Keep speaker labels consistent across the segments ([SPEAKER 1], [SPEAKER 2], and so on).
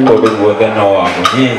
[SPEAKER 1] Kau berdua kan orang ni.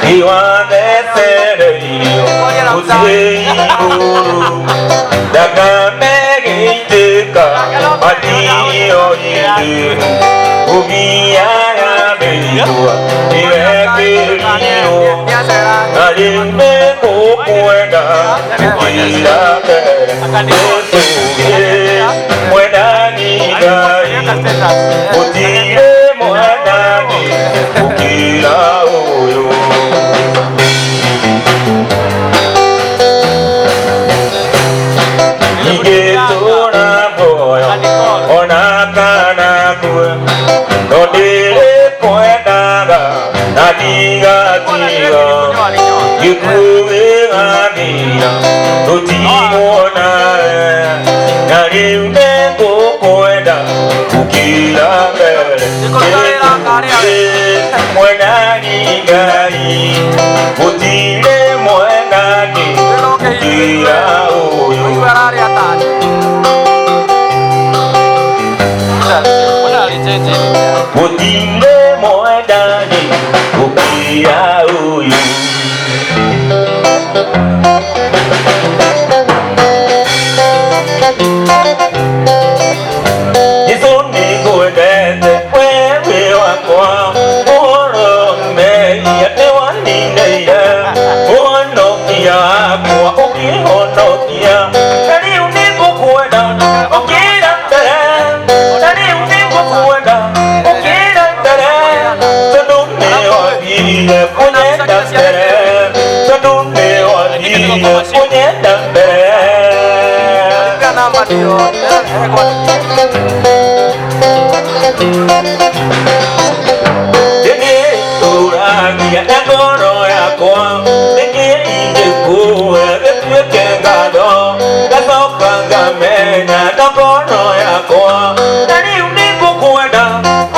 [SPEAKER 1] Iwan Esserio, Uziru, Daga Megiteka, Madio Yidu, Ubia Betua, Irekio, Adime Kukwenda, Ila Kesuye, Mwedani Gai, Utire Mwedani, Ukira Uyo. Igetora boyo, onakana kwe, nodile kwenaga, nadiga tiga, yikuwe amina, notimona, nariune kukwenda, ukila mbele, mwenani gai, utile mwenani, ukila uyo. Utile mwenani, ukila uyo. Isoni kuendete wewe wakwa, uro meyate wanineya, unokia kwa ukihonokia, nani uniku kuenda, ukira mbele, nani uniku kuenda, ukira mbele, tadune wabile kunyenda mbele, tadune wabile kunyenda mbele. Dege uragia nagoro yakwa, dege ingekuwe betweke ngado, gasoka ngamenya nagoro yakwa. Nani uniku kuenda,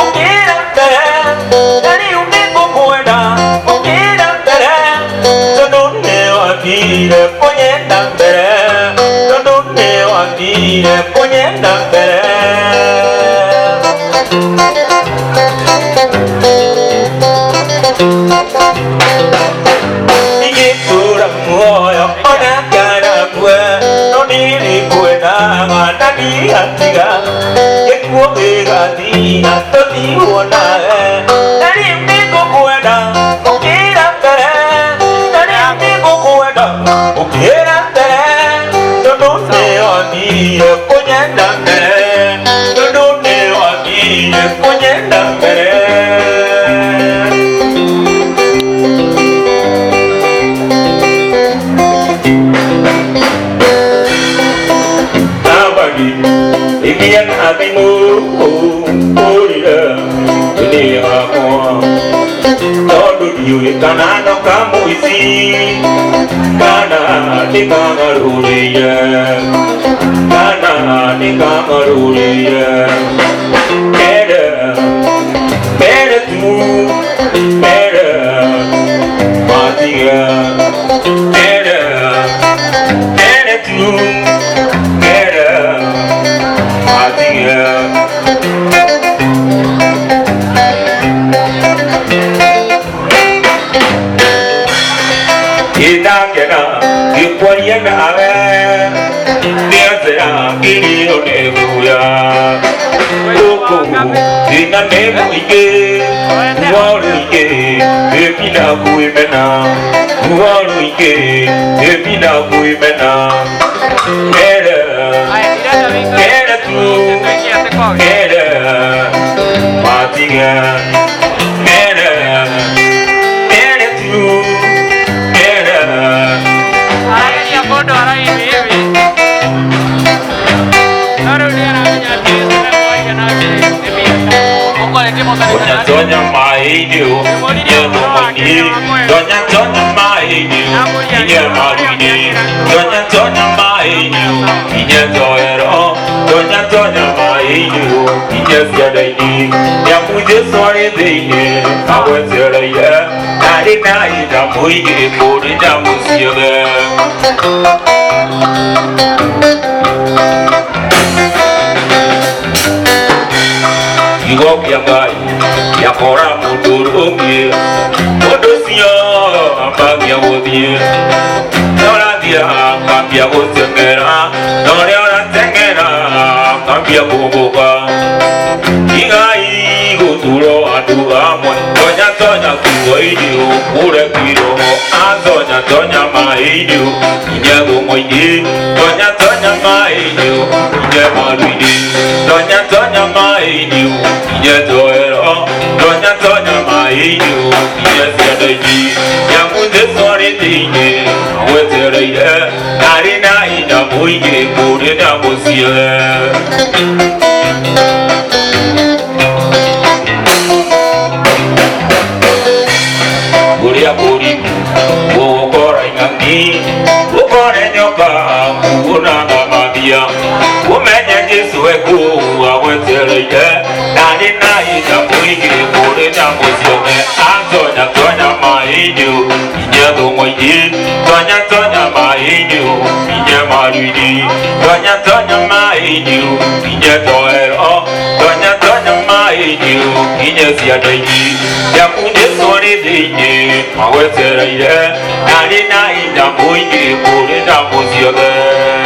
[SPEAKER 1] ukira mbele, nani uniku kuenda, ukira mbele, tadune wabile kunyenda mbele, tadune wabile kunyenda mbele. Igitura moyo onakana kwe, noniri kwe nama nani atiga, yekuwe gatina toti wona nani miko kwenda, ukira mbele, nani miko kwenda, ukira mbele, todone wabile kunyenda mbele, todone wabile kunyenda mbele. Ikian hatimu orira ini aku todo diu kana kamu isi kana dikamaruriya kana dikamaruriya era era tu era matia era era tu Ina kena ikwanya na ave niazera kiri onebuya Oko ina nebu ike Walu ike Epina kuimena Walu ike Epina kuimena Kera tu Kera Matiga Kera Kera tu Doña Maidio, Doña Maidio, Inya Marini, Doña Maidio, Inya Zoero, Doña Maidio, Inya Zadaini, Yamuje Sore Dine, Awazeraya, Narina Ida Muige, Kodina Musiaga. Igok Yagai, Yakora Muturumye, Odosio. Cambia o dia, ora dia, cambia o tengera, ora tengera, cambia o boca. Igai go turo adu amon, tonya kuzoidio, ure kiro, azonya tonya maidio, inyago moidi, tonya maidio, inyamaludi, tonya maidio, inyazoero, tonya maidio, inyaziadaji, yamuze sori tinye, wetereide, narina ina muige, kurina musiye. Kuria kuri, wokora ingani, wokora nyoka, kuna ngamabia, umenya Yesu eku, awetereide, nani na ina muigi, kuri na musione, tonya mainu, inyago moidi, tonya mainu, inyamaludi, tonya mainu, inyadoero, tonya mainu, inyaziadaji, yakunde sori dinye, awetereide, nani na ina muigi, kuri na musione.